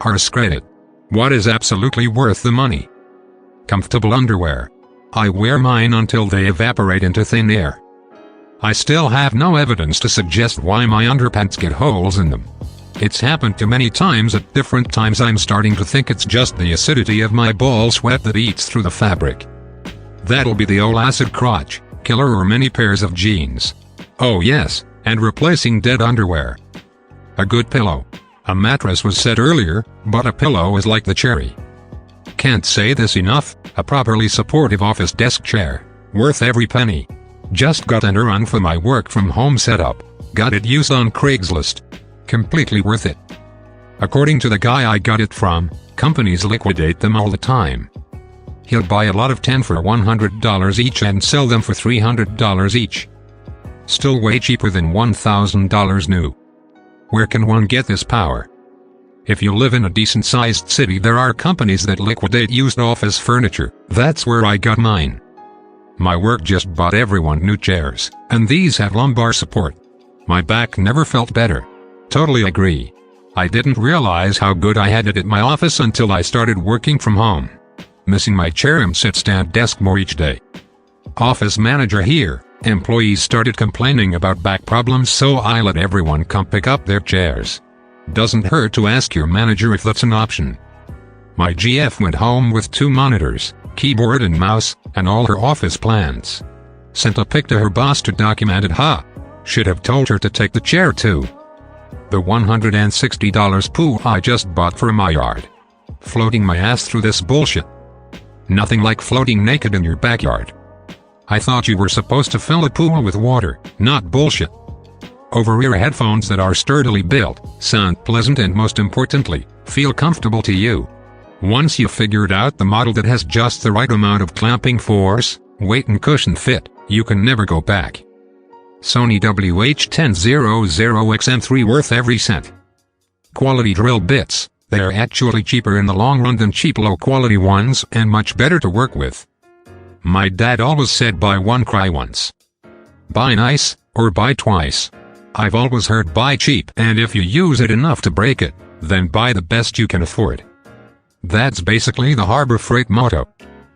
AskReddit. What is absolutely worth the money? Comfortable underwear. I wear mine until they evaporate into thin air. I still have no evidence to suggest why my underpants get holes in them. It's happened too many times at different times. I'm starting to think it's just the acidity of my ball sweat that eats through the fabric. That'll be the old acid crotch killer or many pairs of jeans. Oh yes, and replacing dead underwear. A good pillow. A mattress was said earlier, but a pillow is like the cherry. Can't say this enough, a properly supportive office desk chair. Worth every penny. Just got an run for my work from home setup. Got it used on Craigslist. Completely worth it. According to the guy I got it from, companies liquidate them all the time. He'll buy a lot of 10 for $100 each and sell them for $300 each. Still way cheaper than $1,000 new. Where can one get this power? If you live in a decent-sized city, there are companies that liquidate used office furniture. That's where I got mine. My work just bought everyone new chairs, and these have lumbar support. My back never felt better. Totally agree. I didn't realize how good I had it at my office until I started working from home. Missing my chair and sit-stand desk more each day. Office manager here. Employees started complaining about back problems, so I let everyone come pick up their chairs. Doesn't hurt to ask your manager if that's an option. My GF went home with 2 monitors, keyboard and mouse, and all her office plans. Sent a pic to her boss to document it. Should have told her to take the chair too. The $160 pool I just bought for my yard. Floating my ass through this bullshit. Nothing like floating naked in your backyard. I thought you were supposed to fill a pool with water, not bullshit. Over-ear headphones that are sturdily built, sound pleasant, and most importantly, feel comfortable to you. Once you figured out the model that has just the right amount of clamping force, weight and cushion fit, you can never go back. Sony WH-1000XM3 worth every cent. Quality drill bits. They're actually cheaper in the long run than cheap low-quality ones and much better to work with. My dad always said buy one, cry once. Buy nice, or buy twice. I've always heard buy cheap, and if you use it enough to break it, then buy the best you can afford. That's basically the Harbor Freight motto.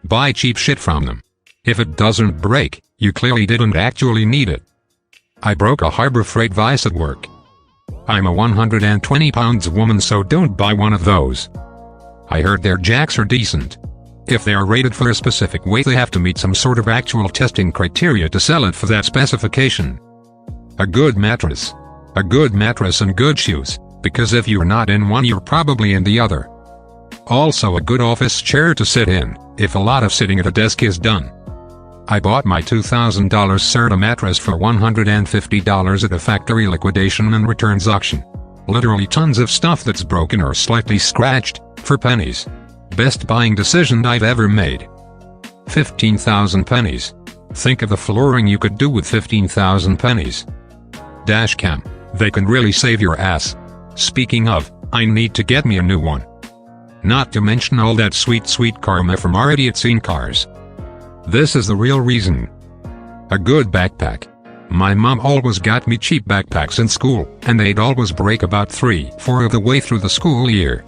Buy cheap shit from them. If it doesn't break, you clearly didn't actually need it. I broke a Harbor Freight vise at work. I'm a 120 pounds woman, so don't buy one of those. I heard their jacks are decent. If they are rated for a specific weight, they have to meet some sort of actual testing criteria to sell it for that specification. A good mattress. A good mattress and good shoes, because if you're not in one, you're probably in the other. Also a good office chair to sit in, if a lot of sitting at a desk is done. I bought my $2,000 Serta mattress for $150 at a factory liquidation and returns auction. Literally tons of stuff that's broken or slightly scratched, for pennies. Best buying decision I've ever made. 15,000 pennies. Think of the flooring you could do with 15,000 pennies. Dashcam. They can really save your ass. Speaking of, I need to get me a new one. Not to mention all that sweet karma from our idiot-seen cars. This is the real reason. A good backpack. My mom always got me cheap backpacks in school, and they'd always break about 3/4 of the way through the school year.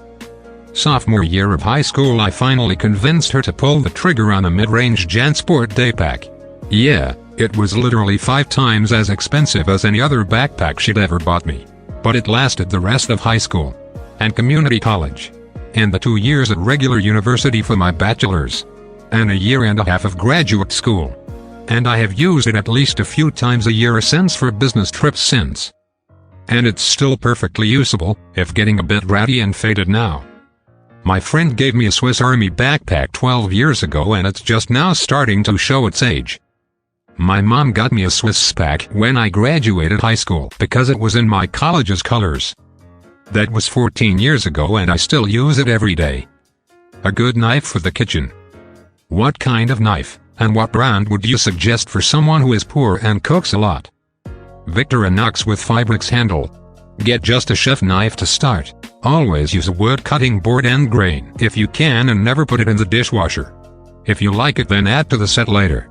Sophomore year of high school, I finally convinced her to pull the trigger on a mid-range JanSport daypack. Yeah, it was literally 5 times as expensive as any other backpack she'd ever bought me. But it lasted the rest of high school. And community college. And the 2 years at regular university for my bachelor's. And a year and a half of graduate school. And I have used it at least a few times a year since for business trips since. And it's still perfectly usable, if getting a bit ratty and faded now. My friend gave me a Swiss Army backpack 12 years ago, and it's just now starting to show its age. My mom got me a Swiss pack when I graduated high school because it was in my college's colors. That was 14 years ago, and I still use it every day. A good knife for the kitchen. What kind of knife, and what brand would you suggest for someone who is poor and cooks a lot? Victorinox with Fibrix handle. Get just a chef knife to start. Always use a wood cutting board end grain if you can, and never put it in the dishwasher. If you like it, then add to the set later.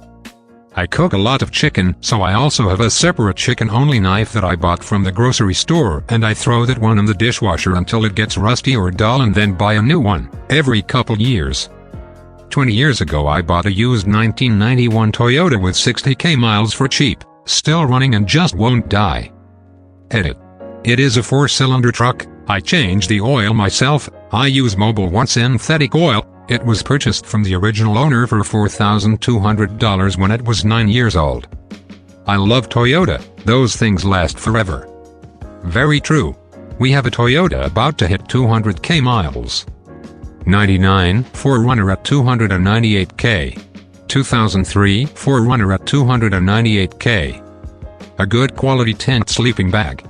I cook a lot of chicken, so I also have a separate chicken-only knife that I bought from the grocery store, and I throw that one in the dishwasher until it gets rusty or dull and then buy a new one, every couple years. 20 years ago I bought a used 1991 Toyota with 60k miles for cheap, still running and just won't die. Edit. It is a 4-cylinder truck. I change the oil myself. I use Mobil 1 synthetic oil. It was purchased from the original owner for $4,200 when it was 9 years old. I love Toyota, those things last forever. Very true. We have a Toyota about to hit 200k miles. 99 4Runner at 298k. 2003 4Runner at 298k. A good quality tent sleeping bag.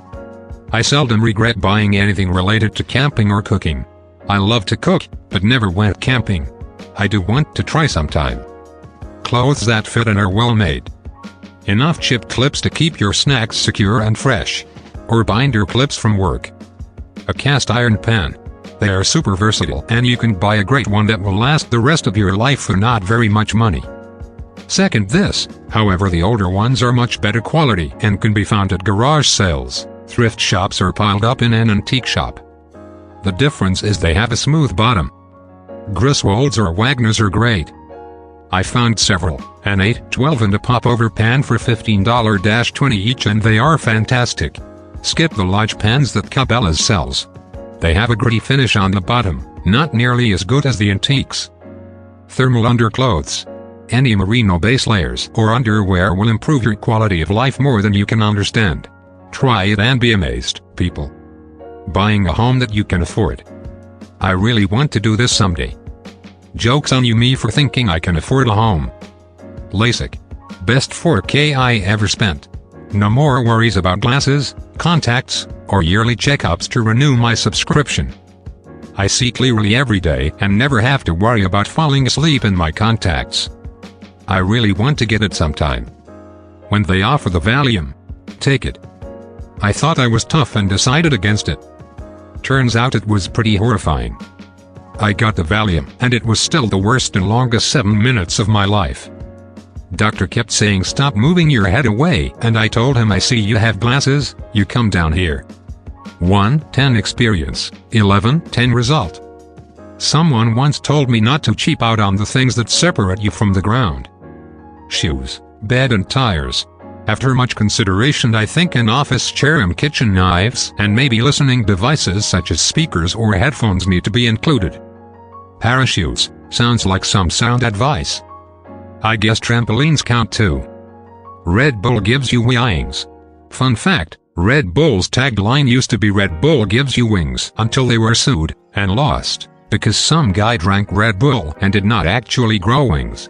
I seldom regret buying anything related to camping or cooking. I love to cook, but never went camping. I do want to try sometime. Clothes that fit and are well made. Enough chip clips to keep your snacks secure and fresh. Or binder clips from work. A cast iron pan. They are super versatile and you can buy a great one that will last the rest of your life for not very much money. Second this, however, the older ones are much better quality and can be found at garage sales, thrift shops or piled up in an antique shop. The difference is they have a smooth bottom. Griswold's or Wagner's are great. I found several, an 8, 12 and a popover pan for $15-20 each and they are fantastic. Skip the large pans that Cabela's sells. They have a gritty finish on the bottom, not nearly as good as the antiques. Thermal underclothes. Any merino base layers or underwear will improve your quality of life more than you can understand. Try it and be amazed, people. Buying a home that you can afford. I really want to do this someday. Joke's on you me for thinking I can afford a home. LASIK. Best 4K I ever spent. No more worries about glasses, contacts, or yearly checkups to renew my subscription. I see clearly every day and never have to worry about falling asleep in my contacts. I really want to get it sometime. When they offer the Valium, take it. I thought I was tough and decided against it. Turns out it was pretty horrifying. I got the Valium and it was still the worst and longest 7 minutes of my life. Doctor kept saying stop moving your head away and I told him I see you have glasses, you come down here. 1, 10 experience, 11, 10 result. Someone once told me not to cheap out on the things that separate you from the ground. Shoes, bed and tires. After much consideration I think an office chair and kitchen knives and maybe listening devices such as speakers or headphones need to be included. Parachutes, sounds like some sound advice. I guess trampolines count too. Red Bull gives you wings. Fun fact, Red Bull's tagline used to be Red Bull gives you wings until they were sued and lost because some guy drank Red Bull and did not actually grow wings.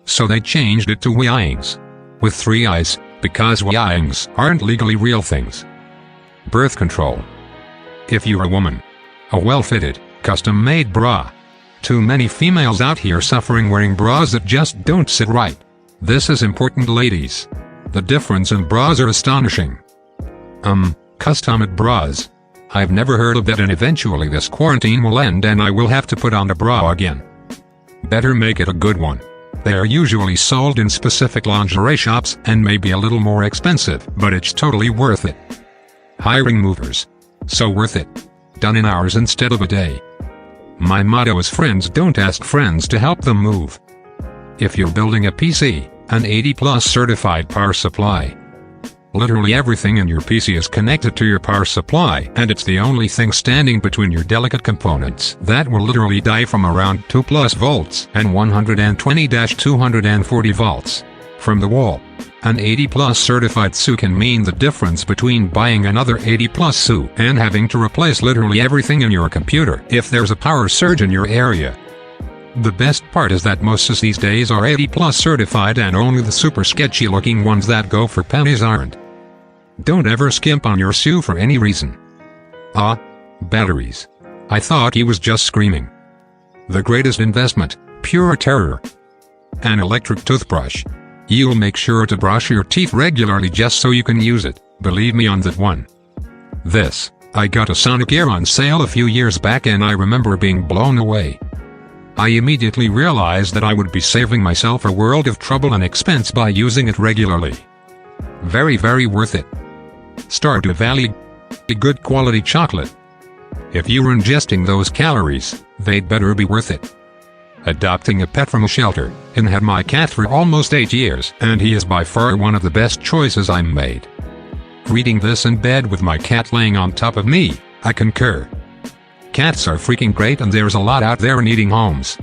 So they changed it to wings. With 3 eyes, because wings aren't legally real things. Birth control. If you're a woman. A well-fitted, custom-made bra. Too many females out here suffering wearing bras that just don't sit right. This is important, ladies. The difference in bras are astonishing. Custom-made bras. I've never heard of that and eventually this quarantine will end and I will have to put on a bra again. Better make it a good one. They are usually sold in specific lingerie shops and may be a little more expensive, but it's totally worth it. Hiring movers. So worth it. Done in hours instead of a day. My motto is friends don't ask friends to help them move. If you're building a PC, an 80+ certified power supply. Literally everything in your PC is connected to your power supply and it's the only thing standing between your delicate components that will literally die from around 2+ volts and 120-240 volts from the wall. An 80+ certified SU can mean the difference between buying another 80+ SU and having to replace literally everything in your computer if there's a power surge in your area. The best part is that most SUs these days are 80+ certified and only the super sketchy looking ones that go for pennies aren't. Don't ever skimp on your SU for any reason. Batteries. I thought he was just screaming. The greatest investment, pure terror. An electric toothbrush. You'll make sure to brush your teeth regularly just so you can use it, believe me on that one. I got a Sonic Air on sale a few years back and I remember being blown away. I immediately realized that I would be saving myself a world of trouble and expense by using it regularly. Very, very worth it. Stardew Valley. Good quality chocolate. If you're ingesting those calories, they'd better be worth it. Adopting a pet from a shelter, and had my cat for almost 8 years, and he is by far one of the best choices I made. Reading this in bed with my cat laying on top of me, I concur. Cats are freaking great, and there's a lot out there needing homes.